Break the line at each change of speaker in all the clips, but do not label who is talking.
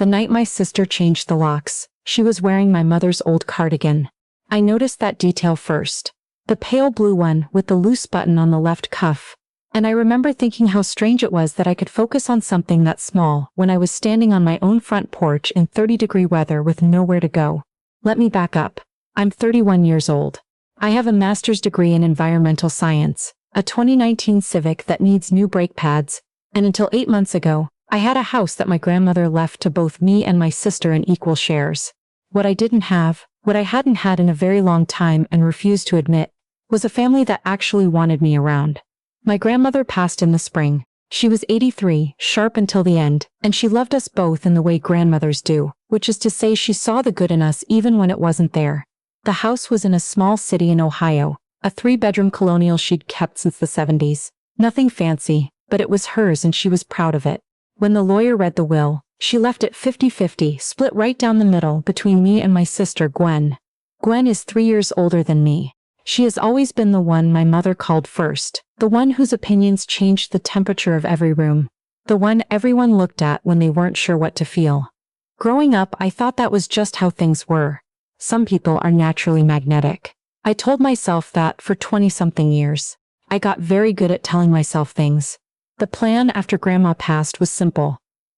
The night my sister changed the locks, she was wearing my mother's old cardigan. I noticed that detail first. The pale blue one with the loose button on the left cuff. And I remember thinking how strange it was that I could focus on something that small when I was standing on my own front porch in 30-degree weather with nowhere to go. Let me back up. I'm 31 years old. I have a master's degree in environmental science, a 2019 Civic that needs new brake pads, and until 8 months ago, I had a house that my grandmother left to both me and my sister in equal shares. What I didn't have, what I hadn't had in a very long time and refused to admit, was a family that actually wanted me around. My grandmother passed in the spring. She was 83, sharp until the end, and she loved us both in the way grandmothers do, which is to say she saw the good in us even when it wasn't there. The house was in a small city in Ohio, a 3-bedroom colonial she'd kept since the 70s. Nothing fancy, but it was hers and she was proud of it. When the lawyer read the will, she left it 50-50, split right down the middle between me and my sister Gwen. Gwen is 3 years older than me. She has always been the one my mother called first, the one whose opinions changed the temperature of every room, the one everyone looked at when they weren't sure what to feel. Growing up, I thought that was just how things were. Some people are naturally magnetic. I told myself that for 20-something years. I got very good at telling myself things. The plan after Grandma passed was simple.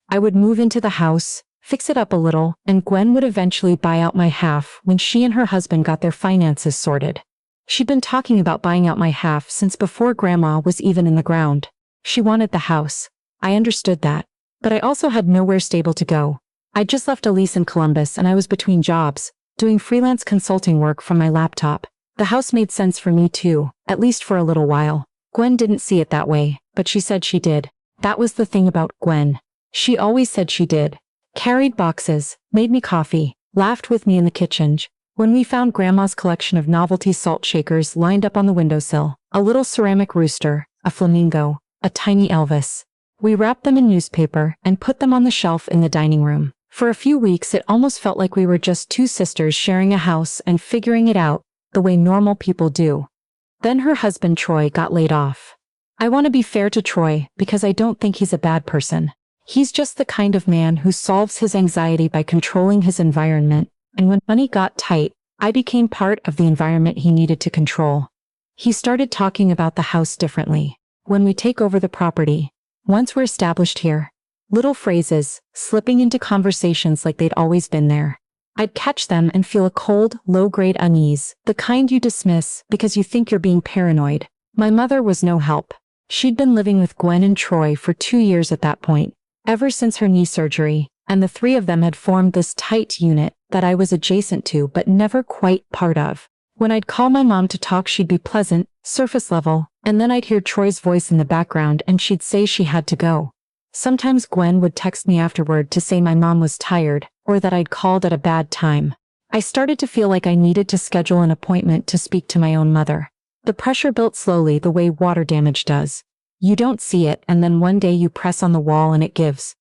I would move into the house, fix it up a little, and Gwen would eventually buy out my half when she and her husband got their finances sorted. She'd been talking about buying out my half since before Grandma was even in the ground. She wanted the house. I understood that. But I also had nowhere stable to go. I'd just left a lease in Columbus and I was between jobs, doing freelance consulting work from my laptop. The house made sense for me too, at least for a little while. Gwen didn't see it that way, but she said she did. That was the thing about Gwen. She always said she did. Carried boxes, made me coffee, laughed with me in the kitchen. When we found Grandma's collection of novelty salt shakers lined up on the windowsill, a little ceramic rooster, a flamingo, a tiny Elvis. We wrapped them in newspaper and put them on the shelf in the dining room. For a few weeks it almost felt like we were just two sisters sharing a house and figuring it out, the way normal people do. Then her husband Troy got laid off. I want to be fair to Troy because I don't think he's a bad person. He's just the kind of man who solves his anxiety by controlling his environment, and when money got tight, I became part of the environment he needed to control. He started talking about the house differently. When we take over the property, once we're established here, little phrases, slipping into conversations like they'd always been there. I'd catch them and feel a cold, low-grade unease, the kind you dismiss because you think you're being paranoid. My mother was no help. She'd been living with Gwen and Troy for 2 years at that point, ever since her knee surgery, and the three of them had formed this tight unit that I was adjacent to but never quite part of. When I'd call my mom to talk, she'd be pleasant, surface level, and then I'd hear Troy's voice in the background and she'd say she had to go. Sometimes Gwen would text me afterward to say my mom was tired, or that I'd called at a bad time. I started to feel like I needed to schedule an appointment to speak to my own mother. The pressure built slowly the way water damage does. You don't see it and then one day you press on the wall and it gives.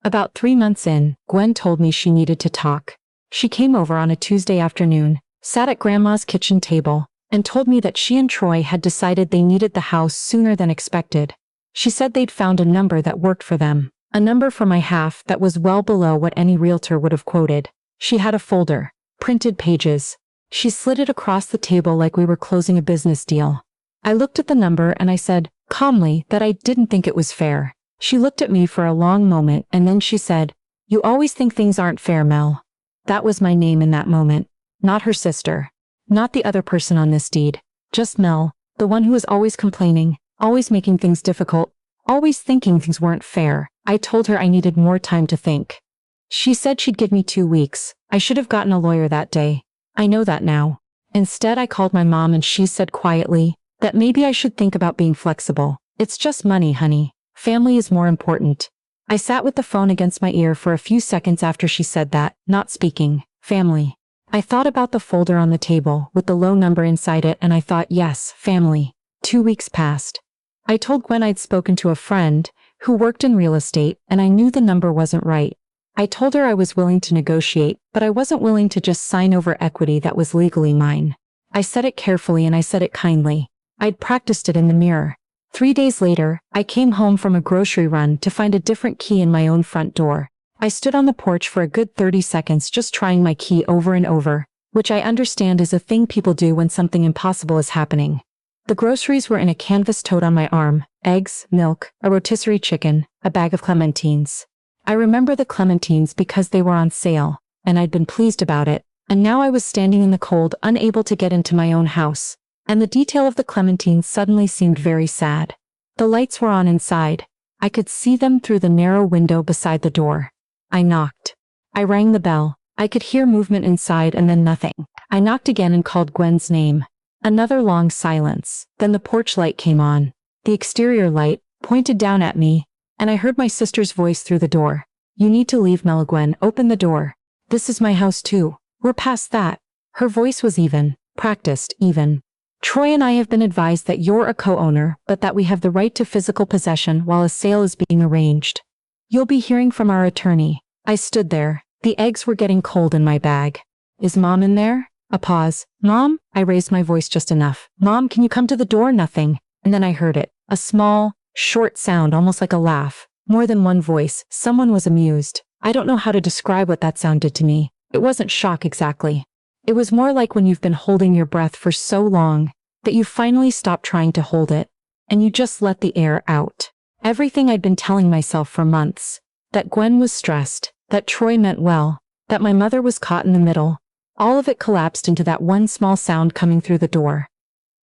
About 3 months in, Gwen told me she needed to talk. She came over on a Tuesday afternoon, sat at Grandma's kitchen table, and told me that she and Troy had decided they needed the house sooner than expected. She said they'd found a number that worked for them, a number for my half that was well below what any realtor would have quoted. She had a folder, printed pages. She slid it across the table like we were closing a business deal. I looked at the number and I said, calmly, that I didn't think it was fair. She looked at me for a long moment and then she said, "You always think things aren't fair, Mel." That was my name in that moment. Not her sister. Not the other person on this deed. Just Mel, the one who was always complaining, always making things difficult, always thinking things weren't fair. I told her I needed more time to think. She said she'd give me 2 weeks. I should have gotten a lawyer that day. I know that now. Instead, I called my mom and she said quietly that maybe I should think about being flexible. It's just money, honey. Family is more important. I sat with the phone against my ear for a few seconds after she said that, not speaking. Family. I thought about the folder on the table with the low number inside it and I thought, yes, family. 2 weeks passed. I told Gwen I'd spoken to a friend who worked in real estate and I knew the number wasn't right. I told her I was willing to negotiate, but I wasn't willing to just sign over equity that was legally mine. I said it carefully and I said it kindly. I'd practiced it in the mirror. 3 days later, I came home from a grocery run to find a different key in my own front door. I stood on the porch for a good 30 seconds just trying my key over and over, which I understand is a thing people do when something impossible is happening. The groceries were in a canvas tote on my arm: eggs, milk, a rotisserie chicken, a bag of clementines. I remember the clementines because they were on sale, and I'd been pleased about it, and now I was standing in the cold, unable to get into my own house, and the detail of the clementines suddenly seemed very sad. The lights were on inside. I could see them through the narrow window beside the door. I knocked. I rang the bell. I could hear movement inside and then nothing. I knocked again and called Gwen's name. Another long silence. Then the porch light came on. The exterior light pointed down at me, and I heard my sister's voice through the door. "You need to leave, Mela. Gwen, open the door. This is my house too. We're past that." Her voice was even, practiced, even. "Troy and I have been advised that you're a co-owner, but that we have the right to physical possession while a sale is being arranged. You'll be hearing from our attorney." I stood there. The eggs were getting cold in my bag. "Is Mom in there?" A pause. "Mom?" I raised my voice just enough. "Mom, can you come to the door?" Nothing. And then I heard it. A small, short sound, almost like a laugh. More than one voice. Someone was amused. I don't know how to describe what that sound did to me. It wasn't shock exactly. It was more like when you've been holding your breath for so long that you finally stop trying to hold it, and you just let the air out. Everything I'd been telling myself for months. That Gwen was stressed, that Troy meant well, that my mother was caught in the middle. All of it collapsed into that one small sound coming through the door.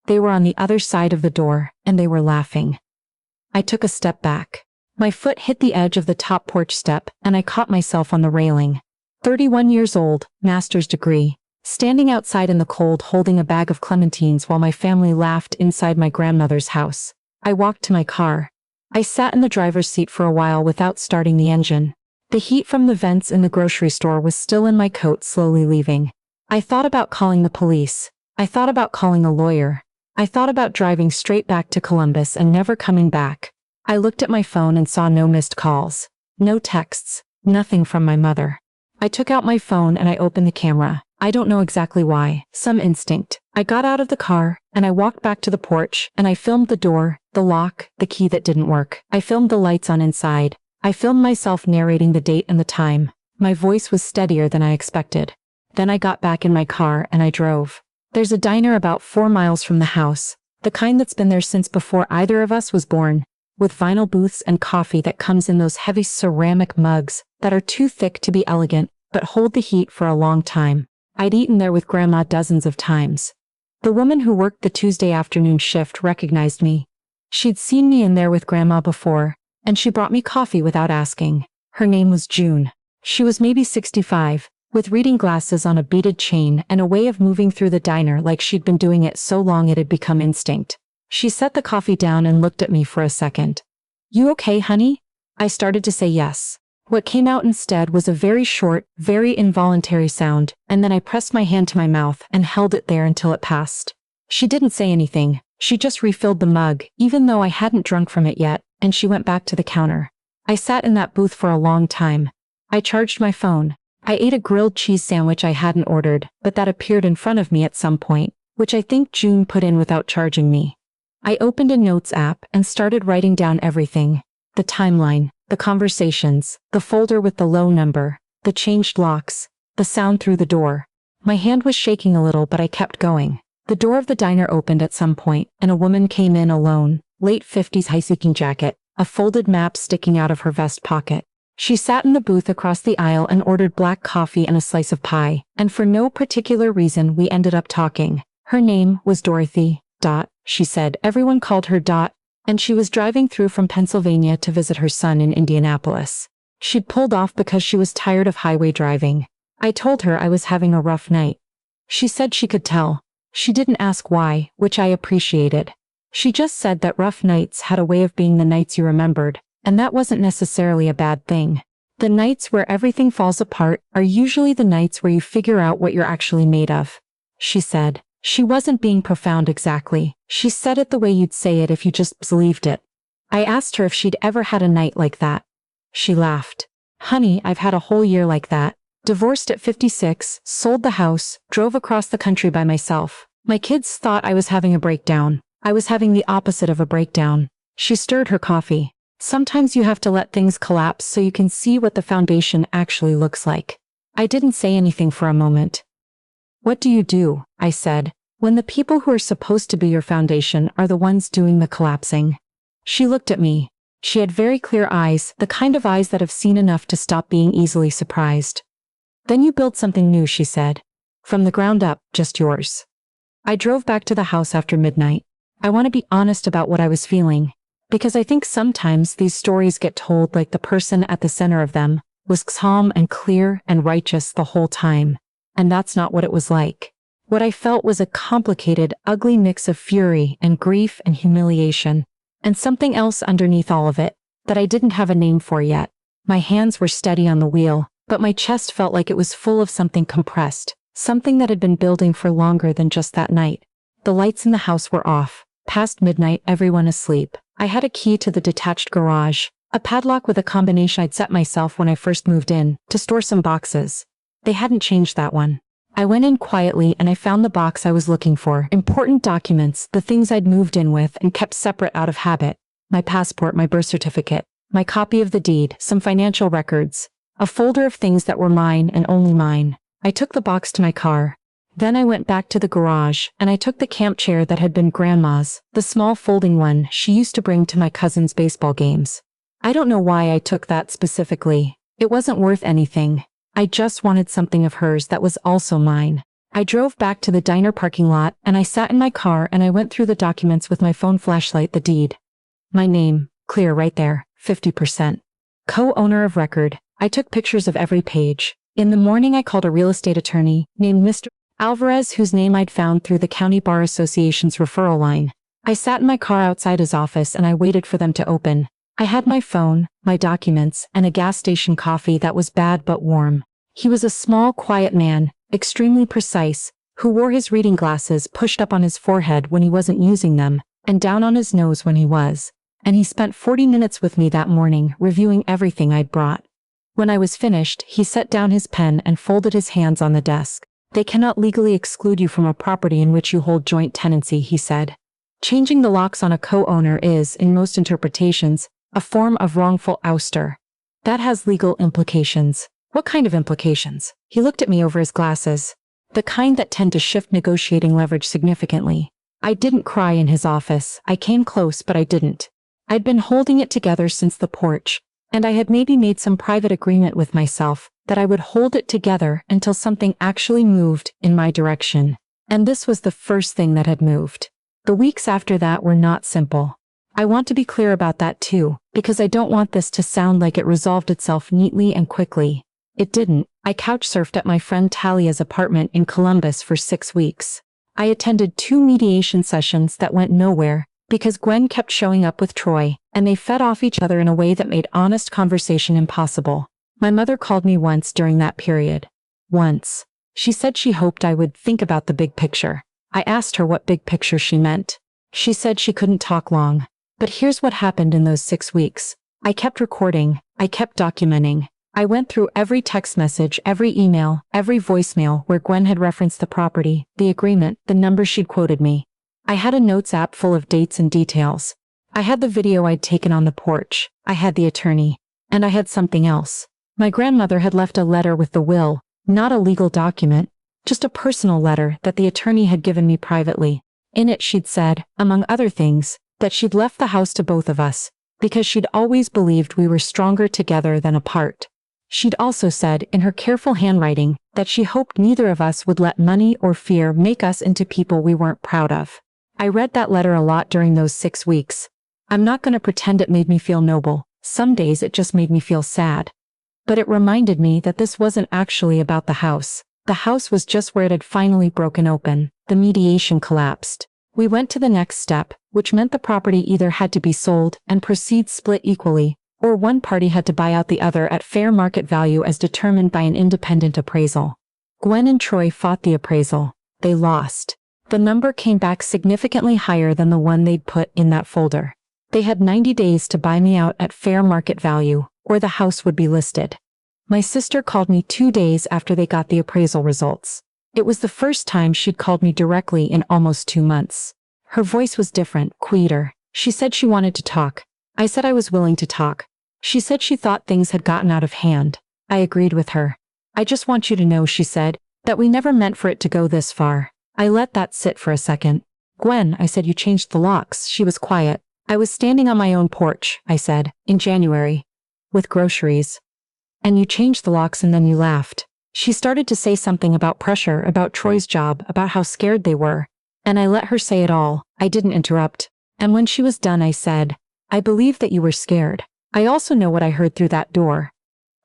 They were on the other side of the door, and they were laughing. I took a step back. My foot hit the edge of the top porch step, and I caught myself on the railing. 31 years old, master's degree, standing outside in the cold holding a bag of clementines while my family laughed inside my grandmother's house. I walked to my car. I sat in the driver's seat for a while without starting the engine. The heat from the vents in the grocery store was still in my coat, slowly leaving. I thought about calling the police. I thought about calling a lawyer. I thought about driving straight back to Columbus and never coming back. I looked at my phone and saw no missed calls. No texts. Nothing from my mother. I took out my phone and I opened the camera. I don't know exactly why. Some instinct. I got out of the car, and I walked back to the porch, and I filmed the door, the lock, the key that didn't work. I filmed the lights on inside. I filmed myself narrating the date and the time. My voice was steadier than I expected. Then I got back in my car and I drove. There's a diner about 4 miles from the house, the kind that's been there since before either of us was born, with vinyl booths and coffee that comes in those heavy ceramic mugs that are too thick to be elegant, but hold the heat for a long time. I'd eaten there with Grandma dozens of times. The woman who worked the Tuesday afternoon shift recognized me. She'd seen me in there with Grandma before, and she brought me coffee without asking. Her name was June. She was maybe 65, with reading glasses on a beaded chain and a way of moving through the diner like she'd been doing it so long it had become instinct. She set the coffee down and looked at me for a second. "You okay, honey?" I started to say yes. What came out instead was a very short, very involuntary sound, and then I pressed my hand to my mouth and held it there until it passed. She didn't say anything. She just refilled the mug, even though I hadn't drunk from it yet, and she went back to the counter. I sat in that booth for a long time. I charged my phone. I ate a grilled cheese sandwich I hadn't ordered, but that appeared in front of me at some point, which I think June put in without charging me. I opened a notes app and started writing down everything. The timeline, the conversations, the folder with the low number, the changed locks, the sound through the door. My hand was shaking a little, but I kept going. The door of the diner opened at some point, and a woman came in alone, late 50s hiking jacket, a folded map sticking out of her vest pocket. She sat in the booth across the aisle and ordered black coffee and a slice of pie, and for no particular reason we ended up talking. Her name was Dorothy. She said. Everyone called her Dot, and she was driving through from Pennsylvania to visit her son in Indianapolis. She'd pulled off because she was tired of highway driving. I told her I was having a rough night. She said she could tell. She didn't ask why, which I appreciated. She just said that rough nights had a way of being the nights you remembered, and that wasn't necessarily a bad thing. The nights where everything falls apart are usually the nights where you figure out what you're actually made of. She said. She wasn't being profound exactly. She said it the way you'd say it if you just believed it. I asked her if she'd ever had a night like that. She laughed. Honey, I've had a whole year like that. Divorced at 56, sold the house, drove across the country by myself. My kids thought I was having a breakdown. I was having the opposite of a breakdown. She stirred her coffee. Sometimes you have to let things collapse so you can see what the foundation actually looks like. I didn't say anything for a moment. What do you do, I said, when the people who are supposed to be your foundation are the ones doing the collapsing? She looked at me. She had very clear eyes, the kind of eyes that have seen enough to stop being easily surprised. Then you build something new, she said. From the ground up, just yours. I drove back to the house after midnight. I want to be honest about what I was feeling, because I think sometimes these stories get told like the person at the center of them was calm and clear and righteous the whole time. And that's not what it was like. What I felt was a complicated, ugly mix of fury and grief and humiliation, and something else underneath all of it that I didn't have a name for yet. My hands were steady on the wheel, but my chest felt like it was full of something compressed, something that had been building for longer than just that night. The lights in the house were off. Past midnight, everyone asleep. I had a key to the detached garage, a padlock with a combination I'd set myself when I first moved in, to store some boxes. They hadn't changed that one. I went in quietly and I found the box I was looking for. Important documents, the things I'd moved in with and kept separate out of habit. My passport, my birth certificate, my copy of the deed, some financial records. A folder of things that were mine and only mine. I took the box to my car. Then I went back to the garage and I took the camp chair that had been Grandma's, the small folding one she used to bring to my cousin's baseball games. I don't know why I took that specifically. It wasn't worth anything. I just wanted something of hers that was also mine. I drove back to the diner parking lot and I sat in my car and I went through the documents with my phone flashlight, the deed. My name, clear right there, 50%. Co-owner of record. I took pictures of every page. In the morning I called a real estate attorney named Mr. Alvarez, whose name I'd found through the County Bar Association's referral line. I sat in my car outside his office and I waited for them to open. I had my phone, my documents, and a gas station coffee that was bad but warm. He was a small, quiet man, extremely precise, who wore his reading glasses pushed up on his forehead when he wasn't using them, and down on his nose when he was. And he spent 40 minutes with me that morning, reviewing everything I'd brought. When I was finished, he set down his pen and folded his hands on the desk. They cannot legally exclude you from a property in which you hold joint tenancy, he said. Changing the locks on a co-owner is, in most interpretations, a form of wrongful ouster. That has legal implications. What kind of implications? He looked at me over his glasses. The kind that tend to shift negotiating leverage significantly. I didn't cry in his office. I came close, but I didn't. I'd been holding it together since the porch, and I had maybe made some private agreement with myself that I would hold it together until something actually moved in my direction. And this was the first thing that had moved. The weeks after that were not simple. I want to be clear about that too, because I don't want this to sound like it resolved itself neatly and quickly. It didn't. I couch-surfed at my friend Talia's apartment in Columbus for 6 weeks. I attended 2 mediation sessions that went nowhere, because Gwen kept showing up with Troy, and they fed off each other in a way that made honest conversation impossible. My mother called me once during that period. Once. She said she hoped I would think about the big picture. I asked her what big picture she meant. She said she couldn't talk long. But here's what happened in those 6 weeks. I kept recording. I kept documenting. I went through every text message, every email, every voicemail where Gwen had referenced the property, the agreement, the number she'd quoted me. I had a notes app full of dates and details. I had the video I'd taken on the porch. I had the attorney. And I had something else. My grandmother had left a letter with the will, not a legal document, just a personal letter that the attorney had given me privately. In it she'd said, among other things, that she'd left the house to both of us, because she'd always believed we were stronger together than apart. She'd also said, in her careful handwriting, that she hoped neither of us would let money or fear make us into people we weren't proud of. I read that letter a lot during those 6 weeks. I'm not going to pretend it made me feel noble. Some days it just made me feel sad. But it reminded me that this wasn't actually about the house. The house was just where it had finally broken open. The mediation collapsed. We went to the next step, which meant the property either had to be sold and proceeds split equally, or one party had to buy out the other at fair market value as determined by an independent appraisal. Gwen and Troy fought the appraisal. They lost. The number came back significantly higher than the one they'd put in that folder. They had 90 days to buy me out at fair market value, or the house would be listed. My sister called me 2 days after they got the appraisal results. It was the first time she'd called me directly in almost 2 months. Her voice was different, quieter. She said she wanted to talk. I said I was willing to talk. She said she thought things had gotten out of hand. I agreed with her. I just want you to know, she said, that we never meant for it to go this far. I let that sit for a second. Gwen, I said, you changed the locks. She was quiet. I was standing on my own porch, I said, in January, with groceries. And you changed the locks and then you laughed. She started to say something about pressure, about Troy's job, about how scared they were. And I let her say it all. I didn't interrupt. And when she was done, I said, I believe that you were scared. I also know what I heard through that door.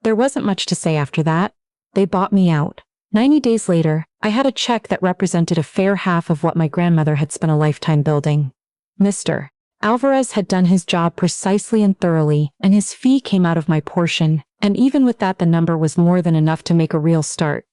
There wasn't much to say after that. They bought me out. 90 days later, I had a check that represented a fair half of what my grandmother had spent a lifetime building. Mr. Alvarez had done his job precisely and thoroughly, and his fee came out of my portion, and even with that the number was more than enough to make a real start.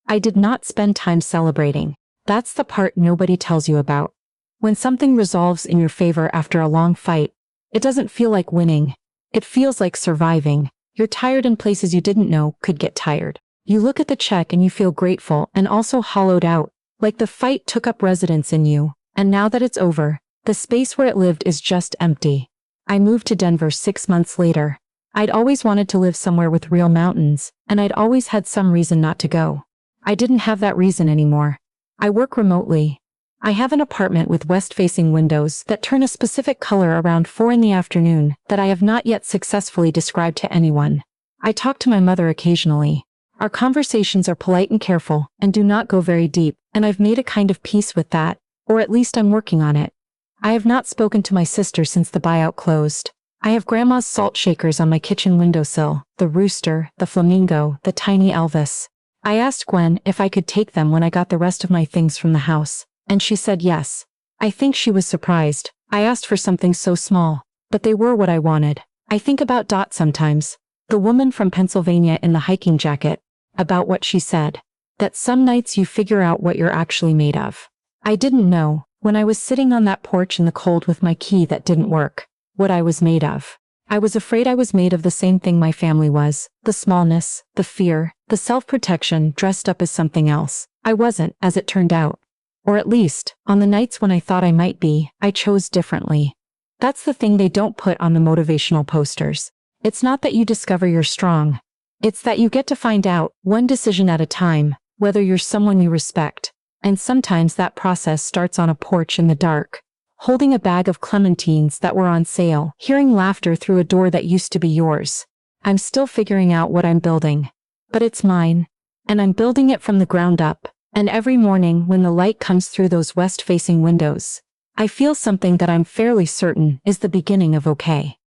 I did not spend time celebrating. That's the part nobody tells you about. When something resolves in your favor after a long fight, it doesn't feel like winning. It feels like surviving. You're tired in places you didn't know could get tired. You look at the check and you feel grateful and also hollowed out, like the fight took up residence in you, and now that it's over, the space where it lived is just empty. I moved to Denver 6 months later. I'd always wanted to live somewhere with real mountains, and I'd always had some reason not to go. I didn't have that reason anymore. I work remotely. I have an apartment with west-facing windows that turn a specific color around 4 in the afternoon that I have not yet successfully described to anyone. I talk to my mother occasionally. Our conversations are polite and careful and do not go very deep, and I've made a kind of peace with that, or at least I'm working on it. I have not spoken to my sister since the buyout closed. I have grandma's salt shakers on my kitchen windowsill, the rooster, the flamingo, the tiny Elvis. I asked Gwen if I could take them when I got the rest of my things from the house, and she said yes. I think she was surprised. I asked for something so small, but they were what I wanted. I think about Dot sometimes, the woman from Pennsylvania in the hiking jacket, about what she said, that some nights you figure out what you're actually made of. I didn't know, when I was sitting on that porch in the cold with my key that didn't work, what I was made of. I was afraid I was made of the same thing my family was, the smallness, the fear, the self-protection dressed up as something else. I wasn't, as it turned out. Or at least, on the nights when I thought I might be, I chose differently. That's the thing they don't put on the motivational posters. It's not that you discover you're strong. It's that you get to find out, one decision at a time, whether you're someone you respect. And sometimes that process starts on a porch in the dark, holding a bag of clementines that were on sale, hearing laughter through a door that used to be yours. I'm still figuring out what I'm building. But it's mine. And I'm building it from the ground up. And every morning when the light comes through those west-facing windows, I feel something that I'm fairly certain is the beginning of okay.